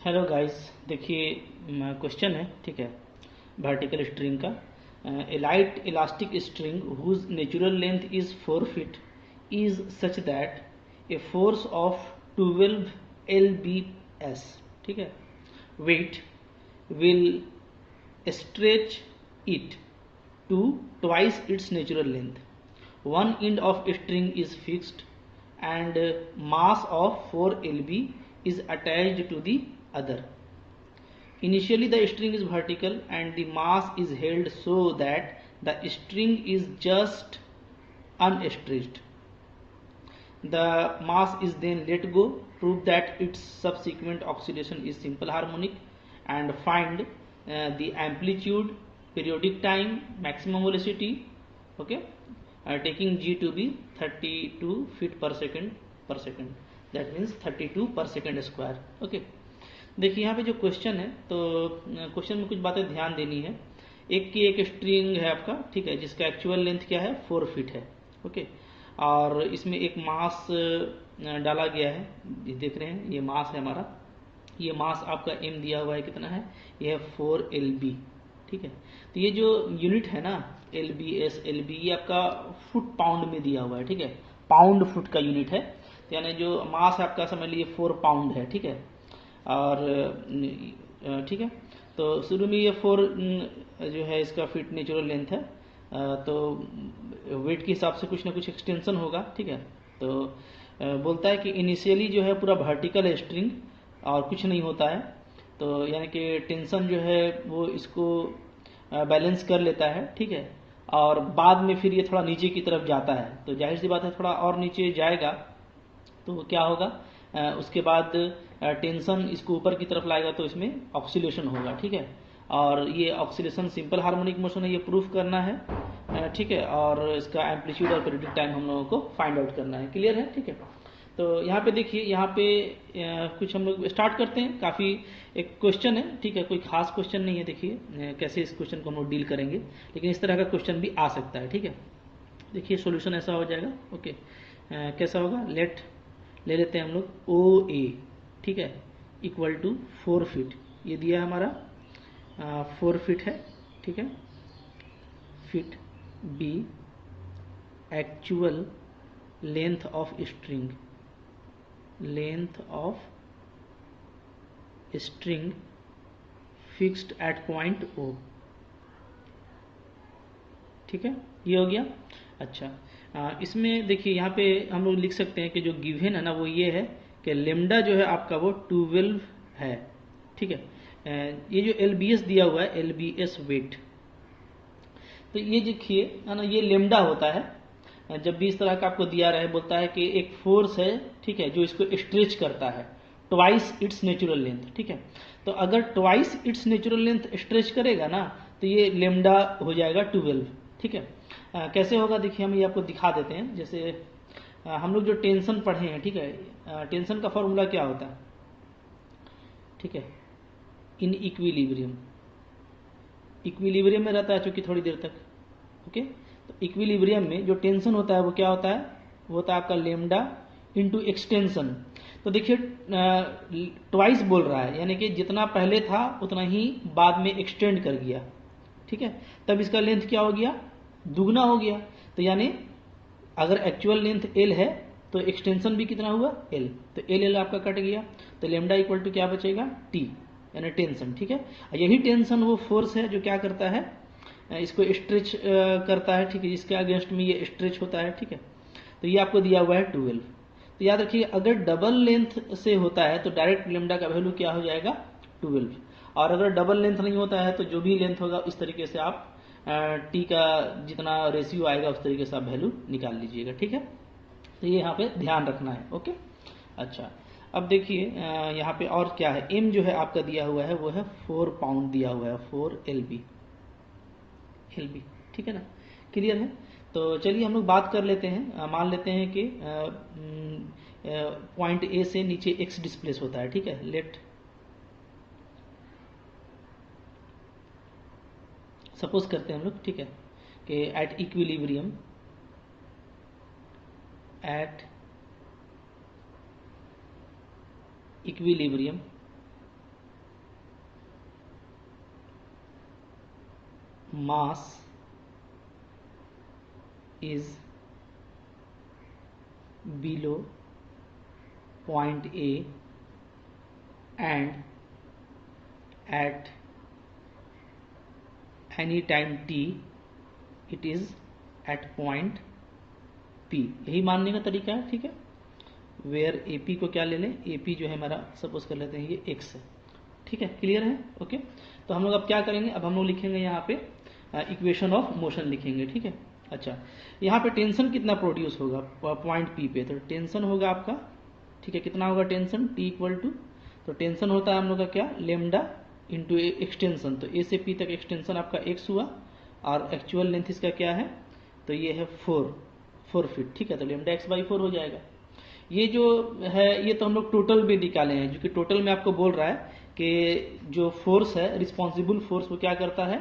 Hello guys, देखिए question है, ठीक है। वर्टिकल स्ट्रिंग का a light elastic string whose natural length is 4 feet is such that a force of 12 lbs, ठीक है, weight will stretch it to twice its natural length. One end of string is fixed and mass of 4 lb is attached to the other. Initially the string is vertical and the mass is held so that the string is just unstretched. The mass is then let go. Prove that its subsequent oscillation is simple harmonic and find the amplitude, periodic time, maximum velocity, okay, taking g to be 32 feet per second, that means 32 per second square. Okay, देखिए यहाँ पे जो question है, तो question में कुछ बातें ध्यान देनी है। एक की एक स्ट्रिंग है आपका, ठीक है, जिसका एक्चुअल लेंथ क्या है, 4 फीट है। ओके, और इसमें एक मास डाला गया है, ये देख रहे हैं, ये मास है हमारा। ये मास आपका m दिया हुआ है, कितना है, ये है 4 lb, ठीक है। तो ये जो यूनिट है ना, lbs lb, ये आपका फुट पाउंड में दिया हुआ है, ठीक है, पाउंड फुट का यूनिट है। यानी जो मास है आपका, समझ लीजिए 4 पाउंड है, ठीक है। और ठीक है, तो शुरू में ये 4 जो है इसका फीट नेचुरल लेंथ है, तो वेट के हिसाब से कुछ ना कुछ एक्सटेंशन होगा, ठीक है। तो बोलता है कि इनिशियली जो है पूरा वर्टिकल है स्ट्रिंग और कुछ नहीं होता है, तो यानी कि टेंशन जो है वो इसको बैलेंस कर लेता है, ठीक है। और बाद में फिर ये थोड़ा नीचे की तरफ जाता है, तो जाहिर सी बात है थोड़ा और नीचे जाएगा तो क्या होगा, उसके बाद टेंशन इसको ऊपर की तरफ लाएगा तो इसमें ऑक्सीलेशन होगा, ठीक है। और ये ऑक्सीलेशन सिंपल हार्मोनिक मोशन है, ये प्रूफ करना है, ठीक है। और इसका एम्पलीट्यूड और पीरियडिक टाइम हम लोगों को फाइंड आउट करना है। क्लियर है, ठीक है। तो यहाँ पे देखिए, यहाँ पे कुछ हम लोग स्टार्ट करते हैं। काफ़ी एक क्वेश्चन है, ठीक है, कोई खास क्वेश्चन नहीं है। देखिए कैसे इस क्वेश्चन को हम लोग डील करेंगे, लेकिन इस तरह का क्वेश्चन भी आ सकता है, ठीक है। देखिए सोल्यूशन ऐसा हो जाएगा। ओके, कैसा होगा, ले लेते हैं हम लोग ओ ए, ठीक है, इक्वल टू 4 फीट, ये दिया हमारा 4 फीट है, ठीक है। Feet be actual length of string, length of string fixed at point O, ठीक है, ये हो गया। अच्छा, इसमें देखिए यहाँ पे हम लोग लिख सकते हैं कि जो गिवन है ना वो ये है कि लेमडा जो है आपका वो 12 है, ठीक है। ये जो एलबीएस दिया हुआ है, एलबीएस वेट, तो ये देखिए है ना, ये लेमडा होता है। जब भी इस तरह का आपको दिया रहे, बोलता है कि एक फोर्स है, ठीक है, जो इसको स्ट्रेच करता है ट्वाइस इट्स नेचुरल लेंथ, ठीक है। तो अगर twice its natural length stretch करेगा ना, तो ये लेमडा हो जाएगा 12, ठीक है। कैसे होगा, देखिए हम ये आपको दिखा देते हैं। जैसे हम लोग जो टेंशन पढ़े हैं, ठीक है, टेंशन का फॉर्मूला क्या होता है, ठीक है, इन इक्विलिब्रियम, इक्विलिब्रियम में रहता है चूंकि थोड़ी देर तक। ओके, तो इक्विलिब्रियम में जो टेंशन होता है वो क्या होता है, वो होता है आपका लेमडा इंटू एक्सटेंशन। तो देखिए ट्वाइस बोल रहा है, यानी कि जितना पहले था उतना ही बाद में एक्सटेंड कर गया, ठीक है। तब इसका लेंथ क्या हो गया, दुगना हो गया। तो यानी अगर एक्चुअल लेंथ एल है तो एक्सटेंशन भी कितना हुआ, एल, तो एल आपका कट गया। तो लेमडा इक्वल टू क्या बचेगा, टी, यानी टेंशन, ठीक है। यही टेंशन वो फोर्स है जो क्या करता है, इसको स्ट्रेच करता है, ठीक है, जिसके अगेंस्ट में ये स्ट्रेच होता है, ठीक है। तो ये आपको दिया हुआ है 12। तो याद रखिए अगर डबल लेंथ से होता है तो डायरेक्ट लेमडा का वैल्यू क्या हो जाएगा, 12। और अगर डबल लेंथ नहीं होता है तो जो भी लेंथ होगा इस तरीके से आप टी का जितना रेशियो आएगा उस तरीके से आप वैल्यू निकाल लीजिएगा, ठीक है। तो ये यहाँ पे ध्यान रखना है। ओके, अच्छा, अब देखिए यहाँ पे और क्या है, एम जो है आपका दिया हुआ है वो है 4 पाउंड दिया हुआ है, 4 एलबी, ठीक है ना। क्लियर है। तो चलिए हम लोग बात कर लेते हैं। मान लेते हैं कि पॉइंट ए से नीचे एक्स डिस्प्लेस होता है, ठीक है। लेट सपोज करते हैं हम लोग, ठीक है, कि at equilibrium, mass is below point A and at any time t it is at point P, यही मानने का तरीका है। ठीक है, वेयर AP को क्या ले लें, AP जो है हमारा सपोज कर लेते हैं ये x है। ठीक है, क्लियर है। ओके, तो हम लोग अब क्या करेंगे, अब हम लोग लिखेंगे यहाँ पे इक्वेशन ऑफ मोशन लिखेंगे। ठीक है, अच्छा यहाँ पे टेंशन कितना प्रोड्यूस होगा पॉइंट P पे, तो टेंशन होगा आपका, ठीक है, कितना होगा टेंशन, T इक्वल टू, तो टेंशन होता है हम लोग का क्या, लेमडा इंटू एक्सटेंशन, तो A से P तक एक्सटेंशन आपका x हुआ और एक्चुअल लेंथ इसका क्या है, तो ये है 4 फीट। ठीक है, तो लेमडा x बाई 4 हो जाएगा। ये जो है ये तो हम लोग टोटल में निकाले हैं, जो कि टोटल में आपको बोल रहा है कि जो फोर्स है, रिस्पॉन्सिबल फोर्स, वो क्या करता है,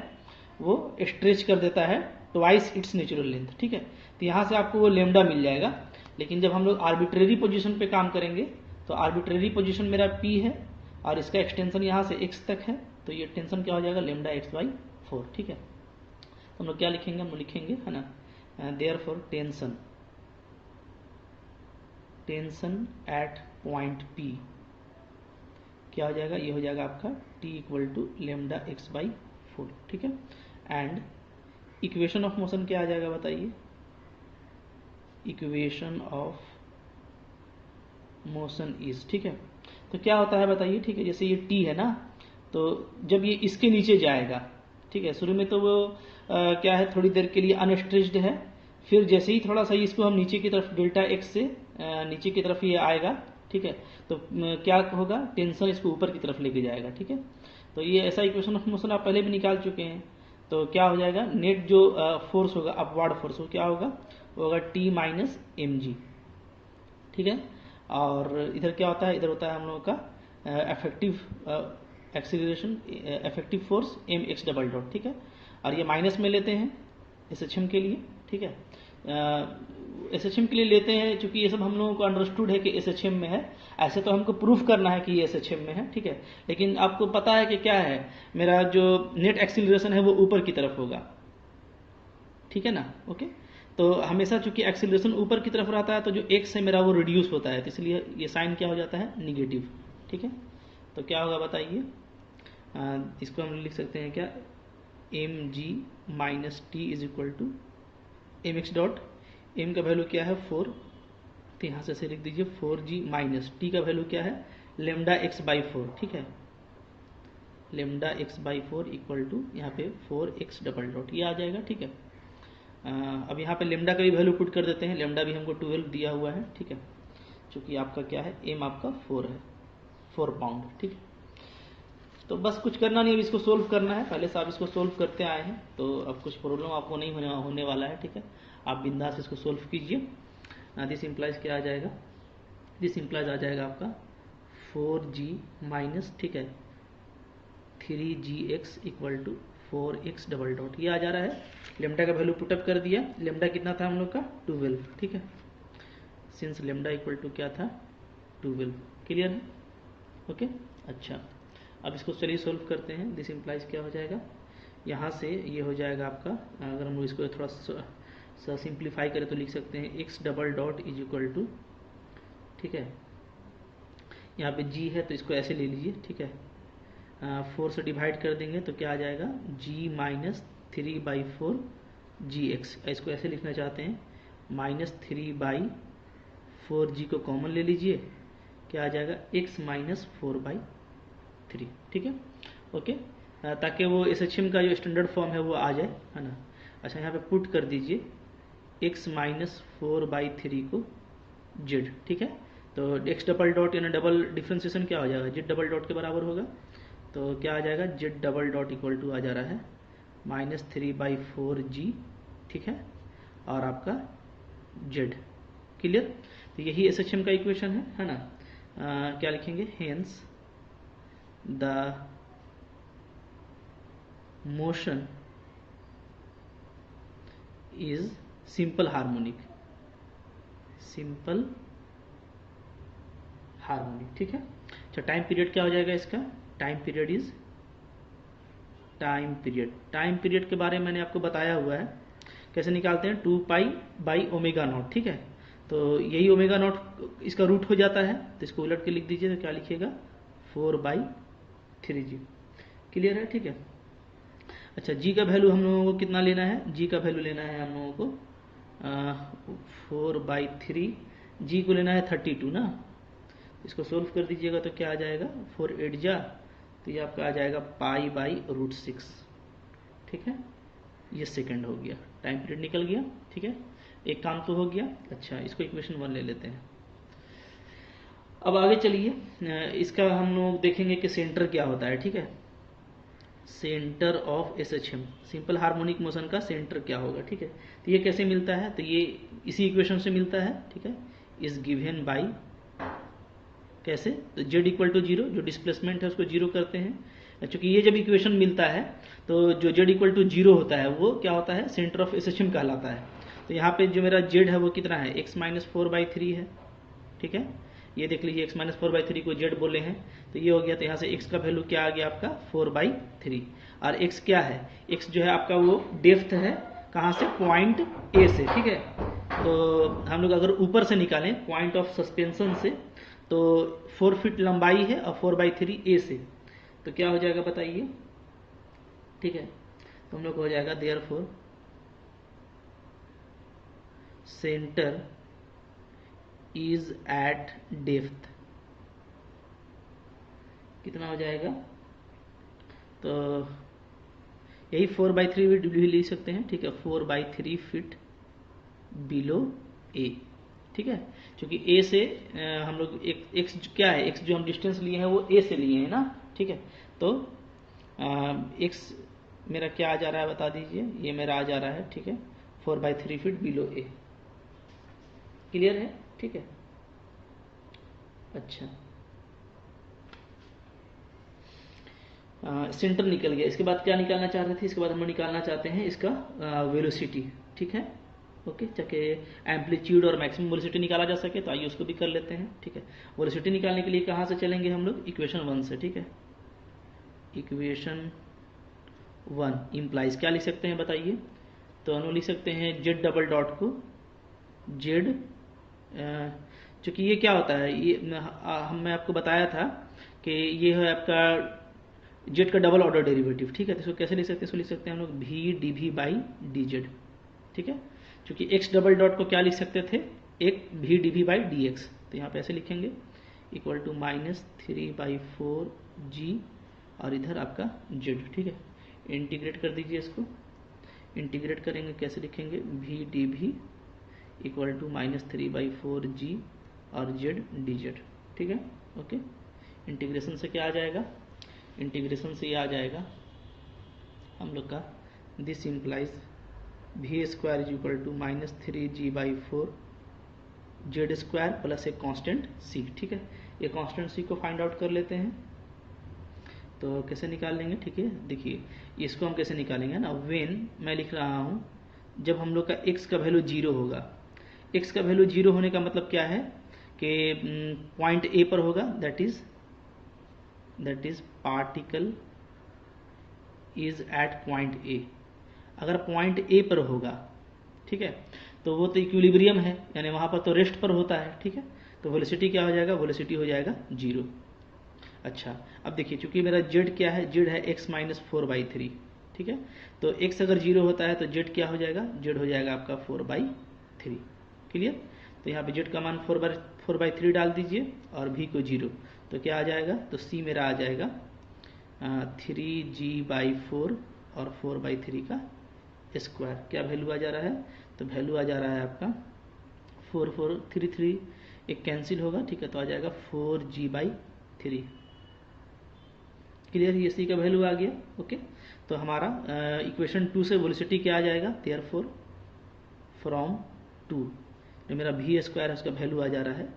वो स्ट्रेच कर देता है ट्वाइस इट्स नेचुरल लेंथ। ठीक है, तो यहाँ से आपको वो लेमडा मिल जाएगा। लेकिन जब हम लोग आर्बिट्रेरी पोजीशन पे काम करेंगे तो आर्बिट्रेरी पोजीशन मेरा P है और इसका एक्सटेंशन यहाँ से x तक है, तो ये टेंशन क्या हो जाएगा, लेमडा x बाई 4। ठीक है, तो हम लोग क्या लिखेंगे, हम लोग लिखेंगे है ना, therefore tension at point P क्या हो जाएगा, ये हो जाएगा आपका T equal to lambda x by 4। ठीक है, एंड इक्वेशन ऑफ मोशन क्या आ जाएगा बताइए, इक्वेशन ऑफ मोशन इज, ठीक है, तो क्या होता है बताइए। ठीक है, जैसे ये T है ना, तो जब ये इसके नीचे जाएगा, ठीक है, शुरू में तो वो क्या है, थोड़ी देर के लिए अनस्ट्रेच्ड है, फिर जैसे ही थोड़ा सा इसको हम नीचे की तरफ डेल्टा x से नीचे की तरफ ये आएगा, ठीक है, तो क्या होगा, टेंशन इसको ऊपर की तरफ लेके जाएगा। ठीक है, तो ये ऐसा इक्वेशन ऑफ मोशन आप पहले भी निकाल चुके हैं। तो क्या हो जाएगा, नेट जो फोर्स होगा, अपवर्ड फोर्स, वो क्या होगा, वो होगा T माइनस mg। ठीक है, और इधर क्या होता है, इधर होता है हम लोगों का effective acceleration, effective force mx double dot. ठीक है, और ये माइनस में लेते हैं SHM के लिए। ठीक है, SHM के लिए लेते हैं क्योंकि ये सब हम लोगों को अंडरस्टूड है कि SHM में है, ऐसे तो हमको प्रूफ करना है कि ये SHM में है। ठीक है, लेकिन आपको पता है कि क्या है, मेरा जो नेट एक्सीलरेशन है वो ऊपर की तरफ होगा। ठीक है ना, ओके, तो हमेशा चूंकि एक्सीलरेशन ऊपर की तरफ रहता है तो जो x है मेरा वो रिड्यूस होता है, तो इसलिए ये साइन क्या हो जाता है, निगेटिव। ठीक है, तो क्या होगा बताइए, इसको हम लिख सकते हैं क्या, mg minus T is equal to mx dot, m का वैल्यू क्या है 4, तो यहाँ से ऐसे लिख दीजिए 4g माइनस t का वैल्यू क्या है, लेमडा x बाई 4। ठीक है, lambda x by 4 equal to यहाँ पे 4x डबल डॉट, ये आ जाएगा। ठीक है, अब यहाँ पे लेमडा का भी वैल्यू पुट कर देते हैं, लेमडा भी हमको 12 दिया हुआ है। ठीक है, चूँकि आपका क्या है, m आपका 4 है, 4 पाउंड। ठीक है, तो बस कुछ करना नहीं, अब इसको सोल्व करना है, पहले से आप इसको सोल्व करते आए हैं तो अब कुछ प्रॉब्लम आपको नहीं होने वाला है। ठीक है, आप बिंदास इसको सोल्व कीजिए। दिस इम्प्लाइज क्या आ जाएगा, दिस इम्प्लाइज आ जाएगा आपका 4g माइनस, ठीक है, 3gx equal to 4x double dot, ये आ जा रहा है। लेमडा का वैल्यू पुटअप कर दिया, लेमडा कितना था हम लोग का, 12। ठीक है, सिंस लेमडा इक्वल टू क्या था, 12। क्लियर है, ओके। अच्छा, अब इसको चलिए सोल्व करते हैं। दिस इम्प्लाइज क्या हो जाएगा, यहाँ से ये हो जाएगा आपका, अगर हम इसको थोड़ा सा सिंप्लीफाई करें तो लिख सकते हैं x double dot is equal to, ठीक है, यहाँ पे g है तो इसको ऐसे ले लीजिए। ठीक है, 4 से डिवाइड कर देंगे तो क्या आ जाएगा, g minus 3 by 4 g x, इसको ऐसे लिखना चाहते हैं, माइनस 3 बाई 4g को कॉमन ले लीजिए, क्या आ जाएगा, x माइनस 4 बाई 3। ठीक है, ओके, ताकि वो SHM का जो स्टैंडर्ड फॉर्म है वो आ जाए, है ना। अच्छा, यहाँ पे पुट कर दीजिए x माइनस 4 बाई 3 को z। ठीक है, तो x डबल डॉट यानी डबल डिफ्रेंसिएशन क्या हो जाएगा, z डबल डॉट के बराबर होगा, तो क्या आ जाएगा, z double dot equal to आ जा रहा है माइनस 3 बाई 4g। ठीक है, और आपका z। क्लियर, तो यही SHM का इक्वेशन है ना। क्या लिखेंगे, hence the motion is simple harmonic, simple harmonic. ठीक है, अच्छा, टाइम पीरियड क्या हो जाएगा इसका, time period is time period के बारे में मैंने आपको बताया हुआ है, कैसे निकालते हैं 2 पाई बाई ओमेगा नॉट, ठीक है। तो यही ओमेगा नॉट इसका रूट हो जाता है, तो इसको उलट के लिख दीजिए, तो क्या लिखिएगा 4/3g। क्लियर है, ठीक है। अच्छा, जी का वैल्यू हम लोगों को कितना लेना है, जी का वैल्यू लेना है हम लोगों को 4/3, जी को लेना है 32 ना। इसको सोल्व कर दीजिएगा तो क्या आ जाएगा 4 8 जा, तो ये आपका आ जाएगा पाई/√6, ठीक है। ये सेकंड हो गया, टाइम पीरियड निकल गया, ठीक है। एक काम तो हो गया। अच्छा, इसको इक्वेशन 1 ले लेते हैं। अब आगे चलिए, इसका हम लोग देखेंगे कि सेंटर क्या होता है, ठीक है। Centre of SHM, simple harmonic motion का सेंटर क्या होगा, ठीक है। तो ये कैसे मिलता है, तो ये इसी इक्वेशन से मिलता है, ठीक है। इज गिवन बाई कैसे, तो z=0, जो डिस्प्लेसमेंट है उसको 0 करते हैं। चूंकि ये जब इक्वेशन मिलता है तो जो z=0 होता है वो क्या होता है, सेंटर ऑफ SHM कहलाता है। तो यहाँ पे जो मेरा z है वो कितना है, x-4/3 है, ठीक है। ये देख लीजिए x-4/3 को z बोले हैं, तो ये हो गया। तो यहाँ से x का वैल्यू क्या आ गया आपका 4/3, और x क्या है, x जो है आपका वो डेप्थ है, कहाँ से, पॉइंट A से, ठीक है। तो हम लोग अगर ऊपर से निकालें पॉइंट ऑफ सस्पेंशन से, तो 4 फीट लंबाई है और 4/3 A से, तो क्या हो जाएगा बताइए, ठीक है। तो हम लोग हो जाएगा therefore centre is eight depth, कितना हो जाएगा, तो यही 4/3 भी ले सकते हैं, ठीक है। 4/3 फीट बिलो A, ठीक है। क्योंकि A से हम लोग x क्या है, x जो हम डिस्टेंस लिए हैं वो A से लिए हैं ना, ठीक है। तो x मेरा क्या आ जा रहा है बता दीजिए, ये मेरा आ जा रहा है, ठीक है, 4/3 फीट बिलो A। क्लियर है, ठीक है। अच्छा, सेंटर निकल गया। इसके बाद क्या निकालना चाह रहे थे, इसके बाद हम निकालना चाहते हैं इसका वेलोसिटी, ठीक है। ओके, चाहे एम्पलीट्यूड और मैक्सिमम वेलोसिटी निकाला जा सके तो आइए उसको भी कर लेते हैं, ठीक है। वेलोसिटी निकालने के लिए कहाँ से चलेंगे हम लोग, इक्वेशन 1 से, ठीक है। इक्वेशन 1 इम्प्लाइज क्या लिख सकते हैं बताइए, तो हम लोग लिख सकते हैं z को z, चूँकि ये क्या होता है, ये मैं आपको बताया था कि ये है आपका जेड का डबल ऑर्डर डेरिवेटिव, ठीक है। तो इसको कैसे लिख सकते हैं, इसको लिख सकते हैं हम लोग v/dv/dz, ठीक है। क्योंकि x को क्या लिख सकते थे, एक v/dv/dx, तो यहाँ पे ऐसे लिखेंगे इक्वल टू -3/4g, और इधर आपका z, ठीक है। इंटीग्रेट कर दीजिए इसको, इंटीग्रेट करेंगे कैसे लिखेंगे v/dv इक्वल टू -3/4g और z dz, ठीक है। ओके, इंटीग्रेशन से क्या आ जाएगा, इंटीग्रेशन से ये आ जाएगा हम लोग का this implies v² is equal to -3g/4 z² plus एक कांस्टेंट c, ठीक है। ये कांस्टेंट c को फाइंड आउट कर लेते हैं, तो कैसे निकाल लेंगे, ठीक है। देखिए इसको हम कैसे निकालेंगे ना, व्हेन मैं लिख रहा हूँ जब हम लोग का x का वैल्यू 0 होगा, x का वैल्यू 0 होने का मतलब क्या है कि पॉइंट A पर होगा, that is particle is at point A। अगर पॉइंट A पर होगा, ठीक है, तो वो तो इक्विलिब्रियम है, यानी वहाँ पर तो रेस्ट पर होता है, ठीक है। तो वेलोसिटी क्या हो जाएगा, वेलोसिटी हो जाएगा 0। अच्छा, अब देखिए चूंकि मेरा z क्या है, z है x-4/3, ठीक है। तो x अगर 0 होता है तो z क्या हो जाएगा, z हो जाएगा आपका 4/3। क्लियर, तो यहाँ पे z का मान 4/3 डाल दीजिए और v को 0, तो क्या आ जाएगा, तो c मेरा आ जाएगा 3g/4 और 4/3 का स्क्वायर। क्या वैल्यू आ जा रहा है, तो वैल्यू आ जा रहा है आपका 4 4 3 3 एक कैंसिल होगा, ठीक है, तो आ जाएगा 4g/3। क्लियर, ये सी का वैल्यू आ गया। ओके, तो हमारा इक्वेशन 2 से वेलोसिटी क्या आ जाएगा, देयरफॉर फ्रॉम 2 जो मेरा v² है उसका वैल्यू आ जा रहा है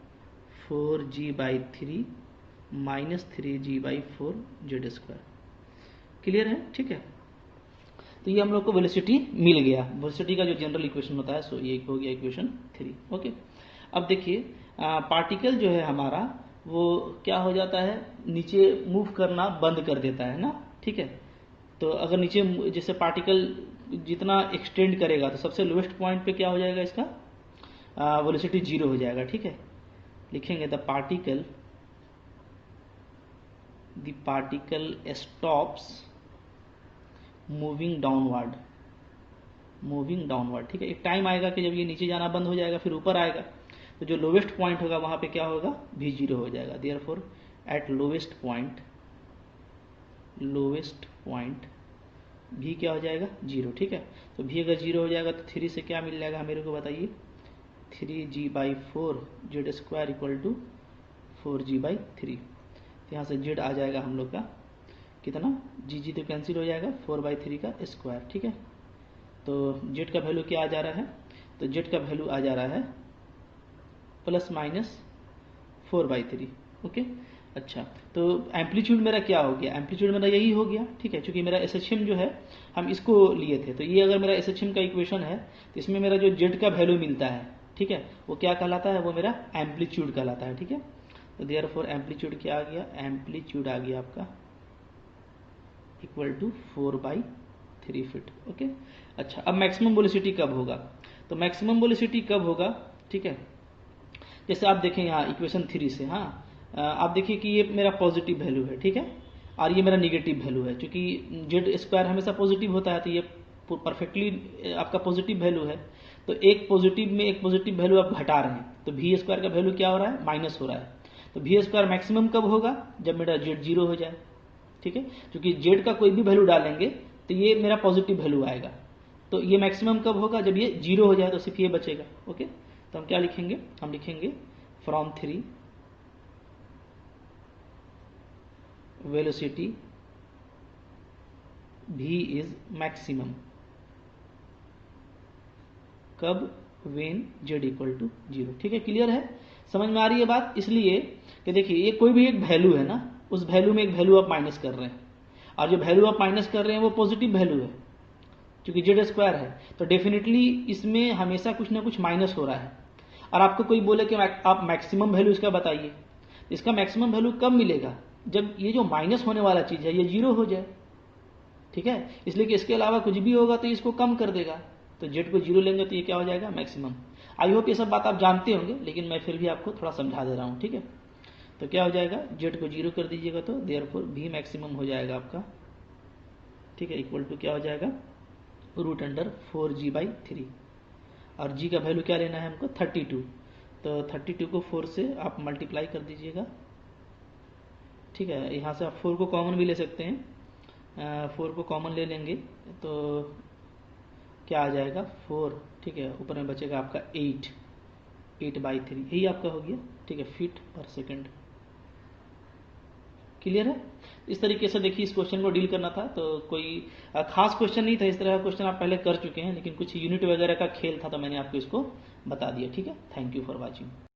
4g/3 -3g/4 z²। क्लियर है, ठीक है। तो ये हम लोग को वेलोसिटी मिल गया, वेलोसिटी का जो जनरल इक्वेशन होता है, सो ये हो गया इक्वेशन 3। ओके, अब देखिए पार्टिकल जो है हमारा वो क्या हो जाता है, नीचे मूव करना बंद कर देता है ना, ठीक है। तो अगर नीचे जैसे पार्टिकल जितना एक्सटेंड करेगा तो सबसे लोएस्ट पॉइंट पे क्या हो जाएगा, इसका वेलोसिटी 0 हो जाएगा। ठीक है, लिखेंगे the particle stops moving downward. ठीक है, एक टाइम आएगा कि जब ये नीचे जाना बंद हो जाएगा, फिर ऊपर आएगा, तो जो लोवेस्ट पॉइंट होगा वहां पे क्या होगा, भी 0 हो जाएगा। देयरफॉर एट लोवेस्ट पॉइंट भी क्या हो जाएगा, 0। ठीक है, तो भी अगर 0 हो जाएगा तो 3 से क्या मिल जाएगा मेरे को बताइए, 3g/4 z² equal to 4g/3। तो यहाँ से z आ जाएगा हम लोग का कितना, जी तो कैंसिल हो जाएगा, 4/3 का स्क्वायर। ठीक है, तो z का वैल्यू क्या आ जा रहा है, तो z का वैल्यू आ जा रहा है ±4/3। ओके, अच्छा, तो एम्पलीट्यूड मेरा क्या हो गया, एम्पलीट्यूड मेरा यही हो गया। ठीक है, क्योंकि मेरा SHM जो है हम इसको लिए थे, तो ये अगर मेरा SHM का इक्वेशन है तो इसमें मेरा जो z का वैल्यू मिलता है, ठीक है, वो क्या कहलाता है, वो मेरा एम्पलीट्यूड कहलाता है। ठीक है, तो देयरफॉर एम्पलीट्यूड क्या आ गया, एम्पलीट्यूड आ गया आपका इक्वल टू 4/3 फीट। ओके, अच्छा, अब मैक्सिमम वेलोसिटी कब होगा, तो मैक्सिमम वेलोसिटी कब होगा, ठीक है, जैसे आप देखें यहाँ इक्वेशन 3 से, हाँ आप देखिए कि ये मेरा पॉजिटिव वैल्यू है। ठीक है, और ये मेरा निगेटिव वैल्यू है, क्योंकि z² हमेशा पॉजिटिव होता है, तो ये परफेक्टली आपका पॉजिटिव वैल्यू है। तो एक पॉजिटिव में एक पॉजिटिव वैल्यू आप घटा रहे हैं, तो v² का वैल्यू क्या हो रहा है, माइनस हो रहा है। तो v² मैक्सिमम कब होगा, जब मेरा z 0 हो जाए। ठीक है, क्योंकि z का कोई भी वैल्यू डालेंगे तो ये मेरा पॉजिटिव वैल्यू आएगा। तो ये मैक्सिमम कब होगा, जब ये 0 हो जाए, तो सिर्फ ये बचेगा। ओके, तो हम क्या लिखेंगे, हम लिखेंगे from 3 velocity v is maximum कब, वेन z इक्वल टू 0। ठीक है, क्लियर है, समझ में आ रही है बात। इसलिए कि देखिए ये कोई भी एक वैल्यू है ना, उस वैल्यू में एक वैल्यू आप माइनस कर रहे हैं, और जो वैल्यू आप माइनस कर रहे हैं वो पॉजिटिव वैल्यू है, क्योंकि z² है, तो डेफिनेटली इसमें हमेशा कुछ ना कुछ माइनस हो रहा है। और आपको कोई बोले कि आप मैक्सिमम वैल्यू इसका बताइए, इसका मैक्सिमम वैल्यू कब मिलेगा, जब ये जो माइनस होने वाला चीज है ये 0 हो जाए। ठीक है, इसलिए कि इसके अलावा कुछ भी होगा तो इसको कम कर देगा, तो z को 0 लेंगे तो ये क्या हो जाएगा, मैक्सिमम। आई होप ये सब बात आप जानते होंगे, लेकिन मैं फिर भी आपको थोड़ा समझा दे रहा हूँ। ठीक है, तो क्या हो जाएगा, z को 0 कर दीजिएगा तो देयरफॉर v मैक्सिमम हो जाएगा आपका। ठीक है, इक्वल टू क्या हो जाएगा, √4g/3, और g का वैल्यू क्या लेना है हमको, 32। तो 32 को 4 से आप मल्टीप्लाई कर दीजिएगा। ठीक है, यहाँ से आप 4 को कॉमन भी ले सकते हैं, 4 को कॉमन ले लेंगे तो क्या आ जाएगा, 4। ठीक है, ऊपर में बचेगा आपका 8/3, यही आपका हो गया। ठीक है, फीट पर सेकंड। क्लियर है, इस तरीके से देखिए इस क्वेश्चन को डील करना था। तो कोई खास क्वेश्चन नहीं था, इस तरह का क्वेश्चन आप पहले कर चुके हैं, लेकिन कुछ यूनिट वगैरह का खेल था तो मैंने आपको इसको बता दिया। ठीक है, थैंक यू फॉर वॉचिंग।